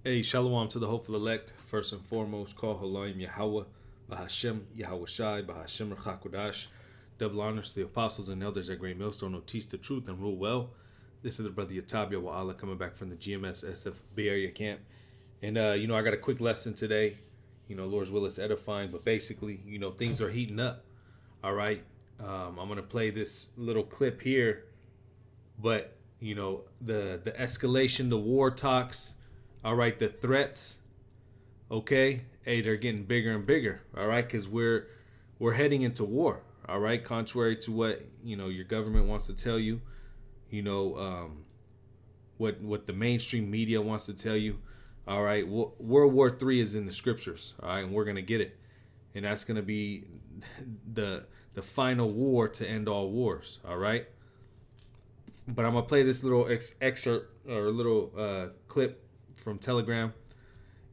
Hey, shalom to the hopeful elect. First and foremost, call Halayim Yahweh, Bahashem, Yahweh Shai, Bahashem Rachakodash. Double honors to the apostles and elders at Great Millstone who teach the truth and rule well. This is the brother Yatabia Wa'ala coming back from the GMS SF Bay Area camp. And, I got a quick lesson today. Lord's will is edifying, but basically, things are heating up. All right. I'm going to play this little clip here, but, the escalation, the war talks. All right, the threats, okay, hey, they're getting bigger and bigger. All right, because we're heading into war. All right, contrary to what your government wants to tell you, what the mainstream media wants to tell you. All right, World War III is in the scriptures. All right, and we're gonna get it, and that's gonna be the final war to end all wars. All right, but I'm gonna play this little excerpt or little clip from Telegram,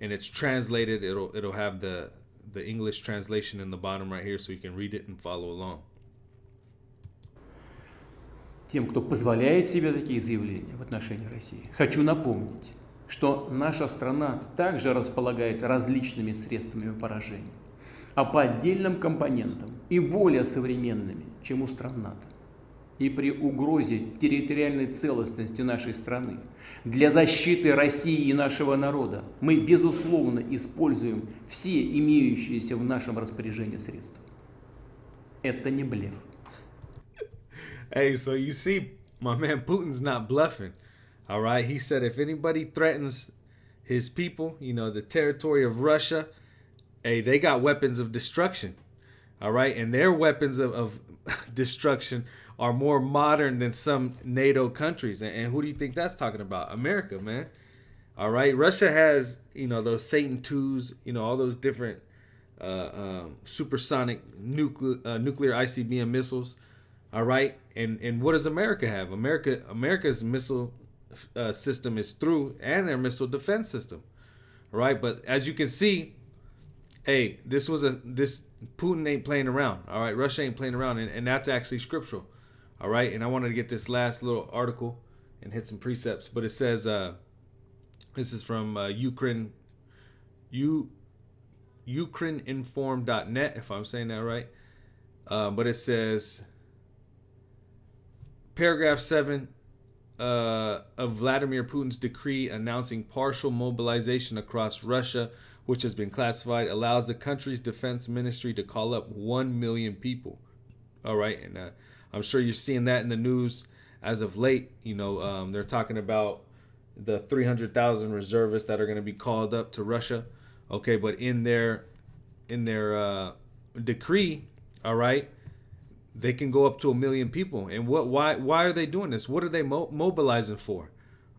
and it's translated. It'll have the English translation in the bottom right here, so you can read it and follow along. Тем, кто позволяет себе такие заявления в отношении России, хочу напомнить, что наша страна также располагает различными средствами поражения, а по отдельным компонентам и более современными, чем у стран НАТО. И при угрозе территориальной целостности нашей страны для защиты России и нашего народа мы, безусловно, используем все имеющиеся в нашем распоряжении средства. Это не блеф. Hey, so you see, my man Putin's not bluffing. All right, he said if anybody threatens his people, the territory of Russia, hey, they got weapons of destruction. All right, and their weapons of destruction are more modern than some NATO countries. And who do you think that's talking about? America, man. All right. Russia has, those Satan twos, all those different supersonic nuclear ICBM missiles. All right. And what does America have? America's missile system is through, and their missile defense system. All right. But as you can see, hey, this Putin ain't playing around. All right. Russia ain't playing around. And that's actually scriptural. All right, and I wanted to get this last little article and hit some precepts, but it says this is from Ukraineinform.net, if I'm saying that right. But it says paragraph 7 of Vladimir Putin's decree announcing partial mobilization across Russia, which has been classified, allows the country's defense ministry to call up 1 million people. All right, and I'm sure you're seeing that in the news as of late. They're talking about the 300,000 reservists that are going to be called up to Russia. Okay, but in their decree, all right, they can go up to 1 million people. And why are they doing this? What are they mobilizing for?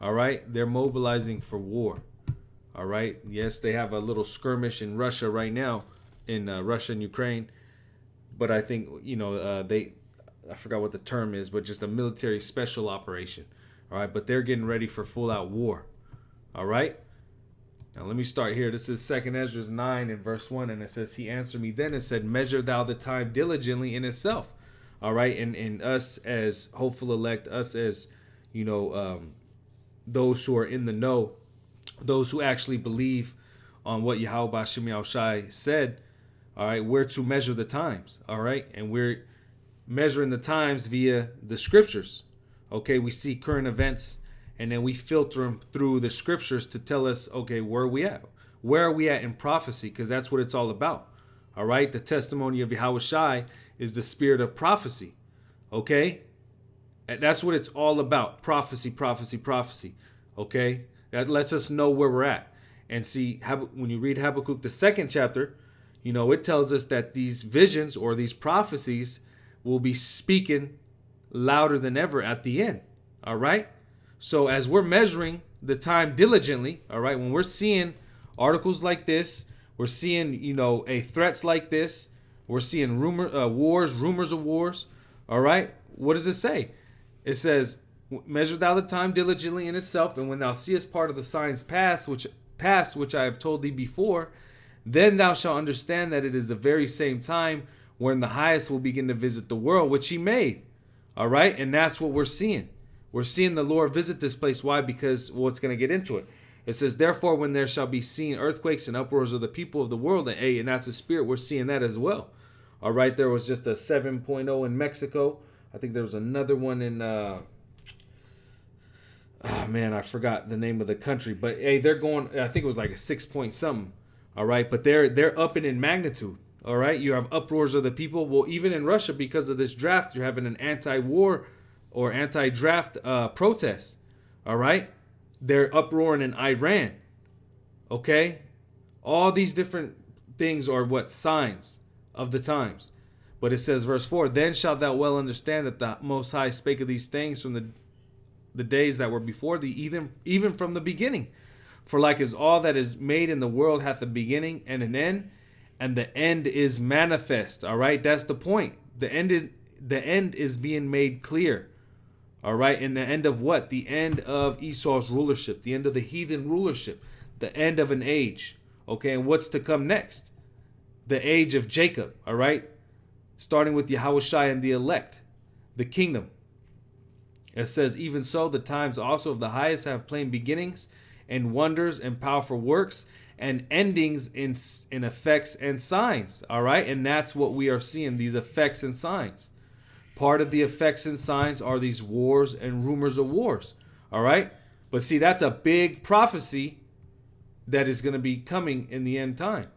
All right, they're mobilizing for war. All right, yes, they have a little skirmish in Russia right now, in Russia and Ukraine, but I think I forgot what the term is, but just a military special operation. All right, but they're getting ready for full out war. All right. Now let me start here. This is 2 Ezra 9 and verse 1, and it says, he answered me then and said, measure thou the time diligently in itself. All right, and us as hopeful elect, us as, those who are in the know, those who actually believe on what Yahweh Bashem Yahushai said, all right, we're to measure the times. All right, and we're measuring the times via the scriptures. Okay, we see current events, and then we filter them through the scriptures to tell us, okay, where are we at? Where are we at in prophecy? Because that's what it's all about. All right, the testimony of Yahweh Shai is the spirit of prophecy. Okay, and that's what it's all about. Prophecy, prophecy, prophecy. Okay, that lets us know where we're at. And see, when you read Habakkuk, the 2nd chapter, it tells us that these visions or these prophecies will be speaking louder than ever at the end. All right. So as we're measuring the time diligently, all right, when we're seeing articles like this, we're seeing, threats like this, we're seeing rumors of wars. All right. What does it say? It says, measure thou the time diligently in itself, and when thou seest part of the signs past, which I have told thee before, then thou shalt understand that it is the very same time when the highest will begin to visit the world, which he made. All right. And that's what we're seeing. We're seeing the Lord visit this place. Why? Because, it's going to get into it. It says, therefore, when there shall be seen earthquakes and uproars of the people of the world, and that's the spirit, we're seeing that as well. All right, there was just a 7.0 in Mexico. I think there was another one in, oh man, I forgot the name of the country. But hey, they're going, I think it was like a 6 point something. All right, but they're upping in magnitude. All right, you have uproars of the people. Well, even in Russia, because of this draft, you're having an anti-war or anti-draft protest. All right, they're uproaring in Iran. Okay, all these different things are what signs of the times. But it says, verse 4, then shalt thou well understand that the Most High spake of these things from the days that were before thee, even from the beginning. For like as all that is made in the world hath a beginning and an end, and the end is manifest. All right, that's the point. The end is being made clear. All right, and the end of what? The end of Esau's rulership, the end of the heathen rulership, the end of an age. Okay, and what's to come next? The age of Jacob. All right, starting with Yahushua and the elect, the kingdom. It says, even so, the times also of the highest have plain beginnings, and wonders and powerful works, and endings in effects and signs. All right, and that's what we are seeing, these effects and signs. Part of the effects and signs are these wars and rumors of wars. All right, but see, that's a big prophecy that is going to be coming in the end time.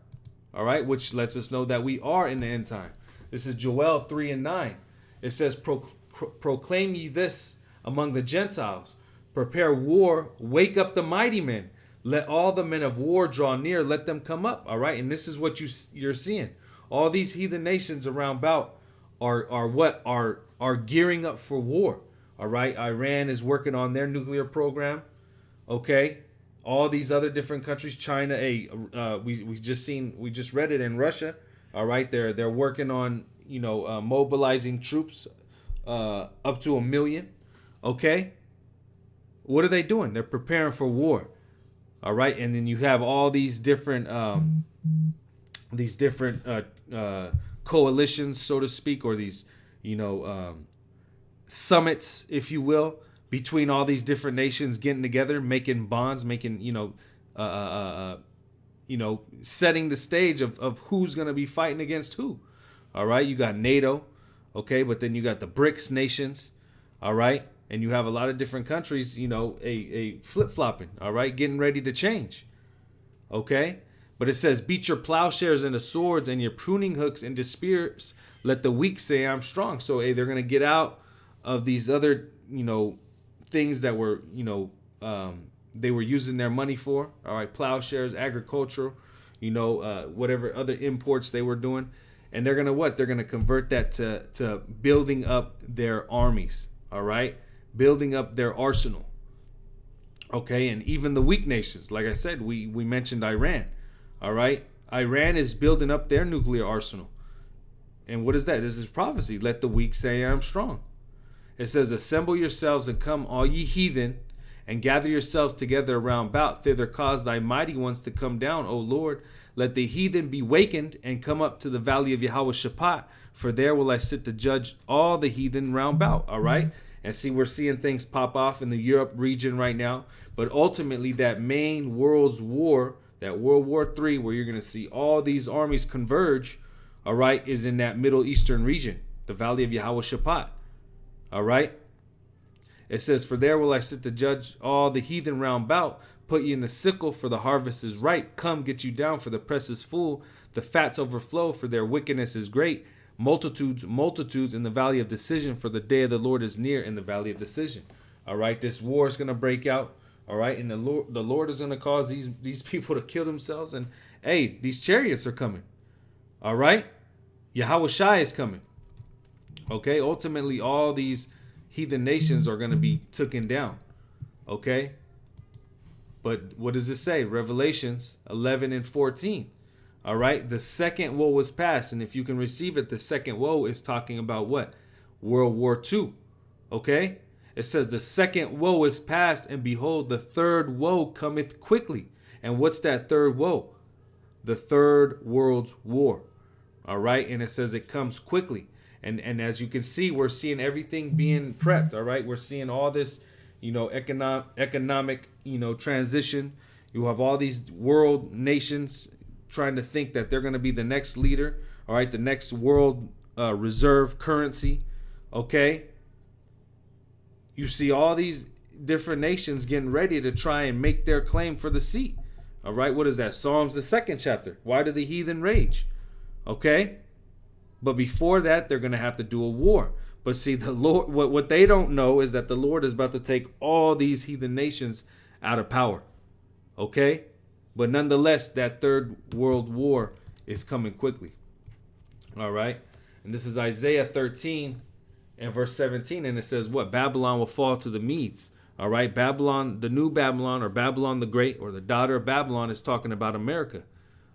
All right, which lets us know that we are in the end time. This is Joel 3 and 9. It says, proclaim ye this among the Gentiles. Prepare war, wake up the mighty men. Let all the men of war draw near, let them come up. All right, and this is what you're seeing. All these heathen nations around about are gearing up for war. All right, Iran is working on their nuclear program. Okay, all these other different countries, China. We just read it in Russia. All right, they're working on mobilizing troops up to 1 million. Okay, what are they doing? They're preparing for war. All right, and then you have all these different coalitions, so to speak, or these summits, if you will, between all these different nations getting together, making bonds, making setting the stage of who's going to be fighting against who. All right, you got NATO, okay, but then you got the BRICS nations. All right. And you have a lot of different countries, a flip-flopping, all right, getting ready to change. Okay? But it says, beat your plowshares into swords and your pruning hooks into spears. Let the weak say I'm strong. So, they're going to get out of these other, things that were, they were using their money for. All right, plowshares, agricultural, whatever other imports they were doing. And they're going to what? They're going to convert that to building up their armies. All right? Building up their arsenal. Okay, and even the weak nations, like I said, we mentioned Iran. All right, Iran is building up their nuclear arsenal. And what is that? This is prophecy. Let the weak say I'm strong. It says, assemble yourselves and come, all ye heathen, and gather yourselves together around about. Thither cause thy mighty ones to come down, O Lord. Let the heathen be wakened and come up to the valley of Yahweh-Shaphat, for there will I sit to judge all the heathen round about. All right. And see, we're seeing things pop off in the Europe region right now. But ultimately, that main world's war, that World War III, where you're going to see all these armies converge, all right, is in that Middle Eastern region, the Valley of Yahweh-Shaphat. All right. It says, for there will I sit to judge all the heathen round about. Put ye in the sickle, for the harvest is ripe. Come, get you down, for the press is full. The fats overflow, for their wickedness is great. Multitudes in the valley of decision, for the day of the Lord is near in the valley of decision. All right, this war is going to break out. All right, and the Lord is going to cause these people to kill themselves. And hey, these chariots are coming. All right, Yahushua is coming. Okay, ultimately, all these heathen nations are going to be taken down. Okay, but what does it say? Revelations 11 and 14. All right, the second woe was past, and if you can receive it, the second woe is talking about what? World War II. Okay, it says the second woe is past, and behold, the third woe cometh quickly. And what's that third woe? The third world's war. All right, and it says it comes quickly. And as you can see, we're seeing everything being prepped. All right, we're seeing all this, economic, transition, You have all these world nations trying to think that they're going to be the next leader, all right, the next world reserve currency, okay? You see all these different nations getting ready to try and make their claim for the seat, all right? What is that? Psalms, the 2nd chapter. Why do the heathen rage? Okay? But before that, they're going to have to do a war. But see, the Lord, what they don't know is that the Lord is about to take all these heathen nations out of power. Okay? But nonetheless, that third world war is coming quickly. All right? And this is Isaiah 13 and verse 17. And it says what? Babylon will fall to the Medes. All right? Babylon, the new Babylon, or Babylon the Great, or the daughter of Babylon, is talking about America.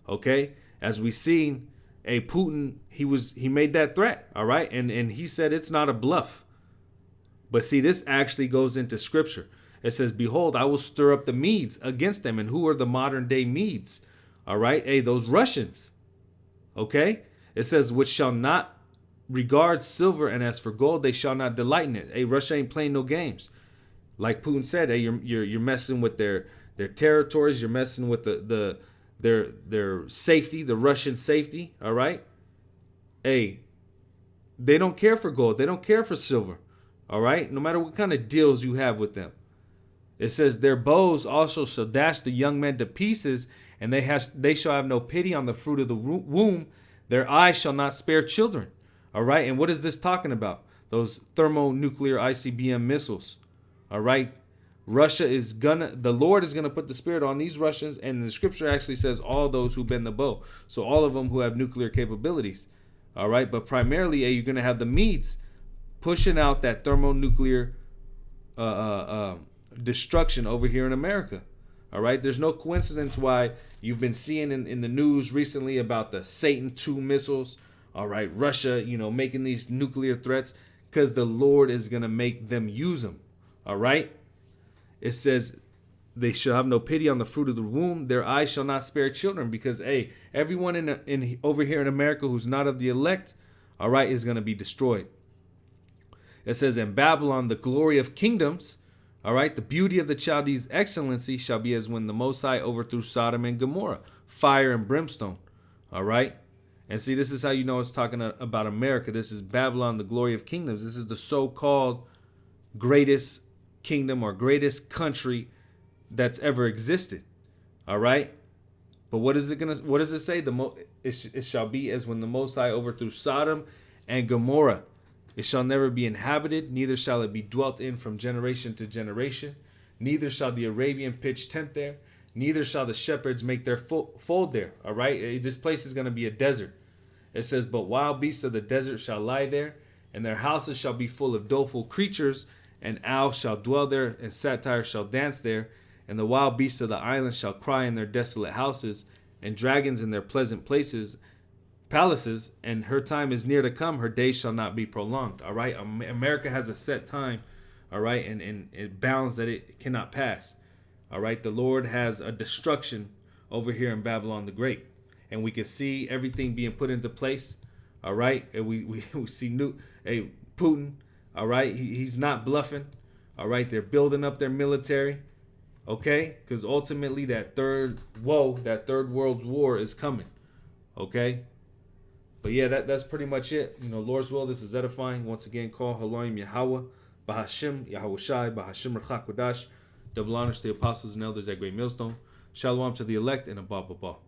Okay? As we seen, Putin, he made that threat. All right? And he said it's not a bluff. But see, this actually goes into scripture. It says, behold, I will stir up the Medes against them. And who are the modern day Medes? All right. Hey, those Russians. Okay. It says, which shall not regard silver, and as for gold, they shall not delight in it. Hey, Russia ain't playing no games. Like Putin said, hey, you're messing with their territories. You're messing with their safety, the Russian safety. All right. Hey, they don't care for gold. They don't care for silver. All right. No matter what kind of deals you have with them. It says, their bows also shall dash the young men to pieces, and they shall have no pity on the fruit of the womb. Their eyes shall not spare children. All right. And what is this talking about? Those thermonuclear ICBM missiles. All right. The Lord is gonna put the spirit on these Russians, and the scripture actually says all those who bend the bow. So all of them who have nuclear capabilities. All right. But primarily, you're gonna have the Medes pushing out that thermonuclear destruction over here in America. All right. There's no coincidence why you've been seeing in the news recently about the Satan II missiles. All right. Russia, making these nuclear threats, because the Lord is going to make them use them. All right. It says they shall have no pity on the fruit of the womb. Their eyes shall not spare children, because, hey, everyone in over here in America who's not of the elect, all right, is going to be destroyed. It says, in Babylon, the glory of kingdoms, all right, the beauty of the Chaldees' excellency shall be as when the Most High overthrew Sodom and Gomorrah, fire and brimstone. All right. And see, this is how you know it's talking about America. This is Babylon, the glory of kingdoms. This is the so-called greatest kingdom or greatest country that's ever existed. All right. But what does it say? It shall be as when the Most High overthrew Sodom and Gomorrah. It shall never be inhabited, neither shall it be dwelt in from generation to generation. Neither shall the Arabian pitch tent there, neither shall the shepherds make their fold there. All right, this place is going to be a desert. It says, but wild beasts of the desert shall lie there, and their houses shall be full of doleful creatures, and owls shall dwell there, and satyrs shall dance there, and the wild beasts of the islands shall cry in their desolate houses, and dragons in their pleasant palaces, and her time is near to come. Her days shall not be prolonged. All right. America has a set time. All right. And it bounds that it cannot pass. All right. The Lord has a destruction over here in Babylon the Great. And we can see everything being put into place. All right. And we see Putin. All right. He's not bluffing. All right. They're building up their military. Okay. Because ultimately that third world war is coming. Okay. But yeah, that's pretty much it. Lord's will, this is edifying. Once again, call Haloim Yahweh, Bahashim, Yahweh Shai, Bahashim Rechak Kodash. Double honors to the apostles and elders at Great Millstone. Shalom to the elect, and Abba Baba.